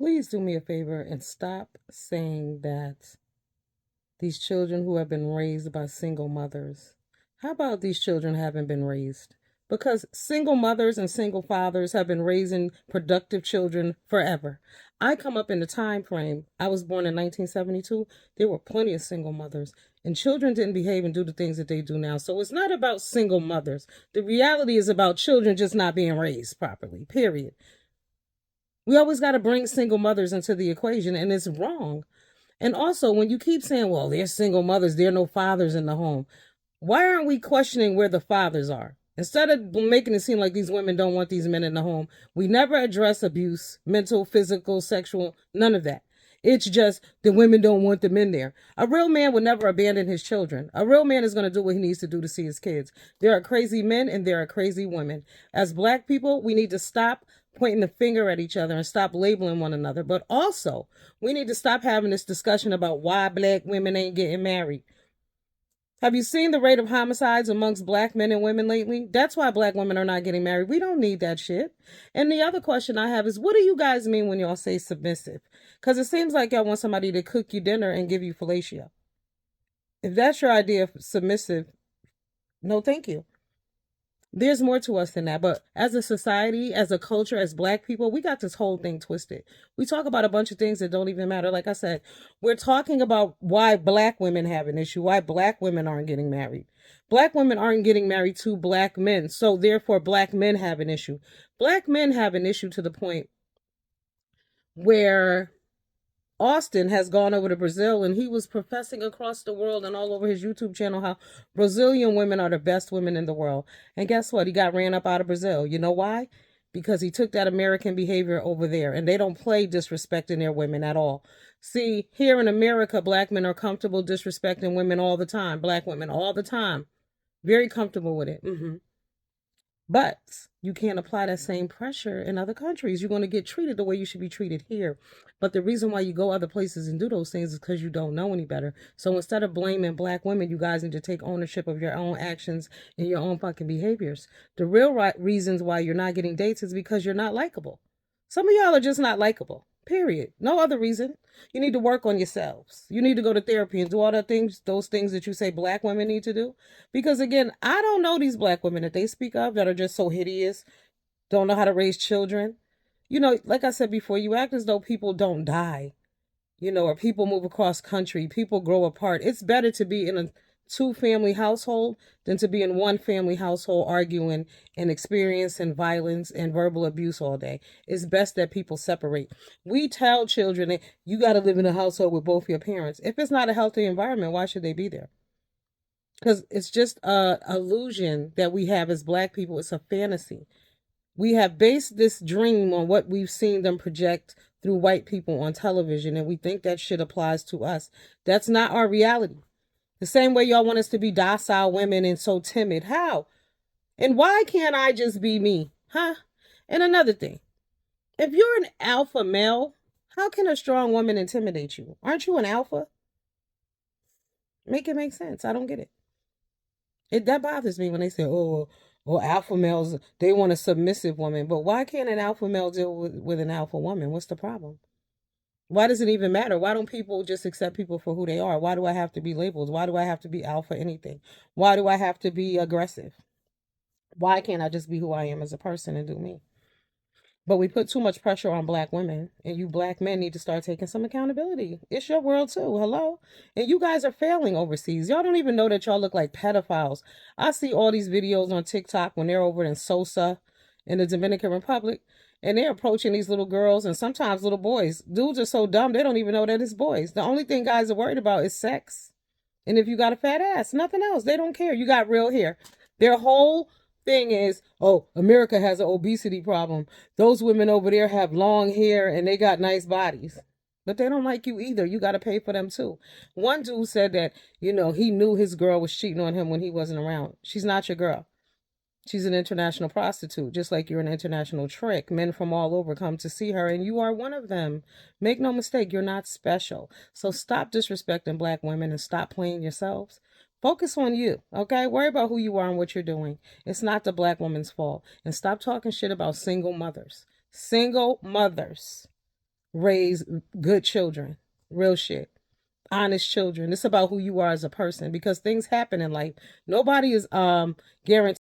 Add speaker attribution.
Speaker 1: please do me a favor and stop saying that these children who have been raised by single mothers. How about these children haven't been raised? Because single mothers and single fathers have been raising productive children forever. I come up in the time frame. I was born in 1972. There were plenty of single mothers, and children didn't behave and do the things that they do now. So it's not about single mothers. The reality is about children just not being raised properly, period. We always got to bring single mothers into the equation, and it's wrong. And also, when you keep saying, well, they're single mothers, there are no fathers in the home, why aren't we questioning where the fathers are? Instead of making it seem like these women don't want these men in the home, we never address abuse, mental, physical, sexual, none of that. It's just the women don't want the men there. A real man would never abandon his children. A real man is going to do what he needs to do to see his kids. There are crazy men and there are crazy women. As black people, we need to stop pointing the finger at each other and stop labeling one another. But also, we need to stop having this discussion about why black women ain't getting married. Have you seen the rate of homicides amongst black men and women lately? That's why black women are not getting married. We don't need that shit. And the other question I have is, what do you guys mean when y'all say submissive? Because it seems like y'all want somebody to cook you dinner and give you fellatio. If that's your idea of submissive, no thank you. There's more to us than that. But as a society, as a culture, as black people, we got this whole thing twisted. We talk about a bunch of things that don't even matter. Like I said, we're talking about why black women have an issue, why black women aren't getting married. Black women aren't getting married to black men. So therefore, black men have an issue. Black men have an issue to the point where Austin has gone over to Brazil and he was professing across the world and all over his YouTube channel how Brazilian women are the best women in the world. And guess what? He got ran up out of Brazil. You know why? Because he took that American behavior over there and they don't play disrespecting their women at all. See, here in America, black men are comfortable disrespecting women all the time, black women all the time. Very comfortable with it. But you can't apply that same pressure in other countries. You're going to get treated the way you should be treated here. But the reason why you go other places and do those things is because you don't know any better. So instead of blaming black women, you guys need to take ownership of your own actions and your own fucking behaviors. The real reasons why you're not getting dates is because you're not likable. Some of y'all are just not likable. Period. No other reason. You need to work on yourselves. You need to go to therapy and do all those things that you say black women need to do. Because again, I don't know these black women that they speak of that are just so hideous, don't know how to raise children. Like I said before, you act as though people don't die, or people move across country, people grow apart. It's better to be in a two-family household than to be in one family household arguing and experiencing violence and verbal abuse all day. It's best that people separate. We tell children that you got to live in a household with both your parents. If it's not a healthy environment, why should they be there? Because it's just a illusion that we have as black people. It's a fantasy. We have based this dream on what we've seen them project through white people on television, and we think that shit applies to us. That's not our reality. The same way y'all want us to be docile women and so timid. How? And why can't I just be me? Huh? And another thing, if you're an alpha male, how can a strong woman intimidate you? Aren't you an alpha? Make it make sense. I don't get it. That bothers me when they say, oh, alpha males, they want a submissive woman. But why can't an alpha male deal with an alpha woman? What's the problem? Why does it even matter? Why don't people just accept people for who they are? Why do I have to be labeled? Why do I have to be alpha anything? Why do I have to be aggressive? Why can't I just be who I am as a person and do me? But we put too much pressure on black women, and you black men need to start taking some accountability. It's your world too. Hello? And you guys are failing overseas. Y'all don't even know that y'all look like pedophiles. I see all these videos on TikTok when they're over in Sosa in the Dominican Republic. And they're approaching these little girls and sometimes little boys. Dudes are so dumb, they don't even know that it's boys. The only thing guys are worried about is sex. And if you got a fat ass, nothing else. They don't care. You got real hair. Their whole thing is, oh, America has an obesity problem. Those women over there have long hair and they got nice bodies. But they don't like you either. You got to pay for them too. One dude said that, he knew his girl was cheating on him when he wasn't around. She's not your girl. She's an international prostitute, just like you're an international trick. Men from all over come to see her, and you are one of them. Make no mistake, you're not special. So stop disrespecting black women and stop playing yourselves. Focus on you, okay? Worry about who you are and what you're doing. It's not the black woman's fault. And stop talking shit about single mothers. Single mothers. raise good children. Real shit. Honest children. It's about who you are as a person because things happen in life. Nobody is guaranteed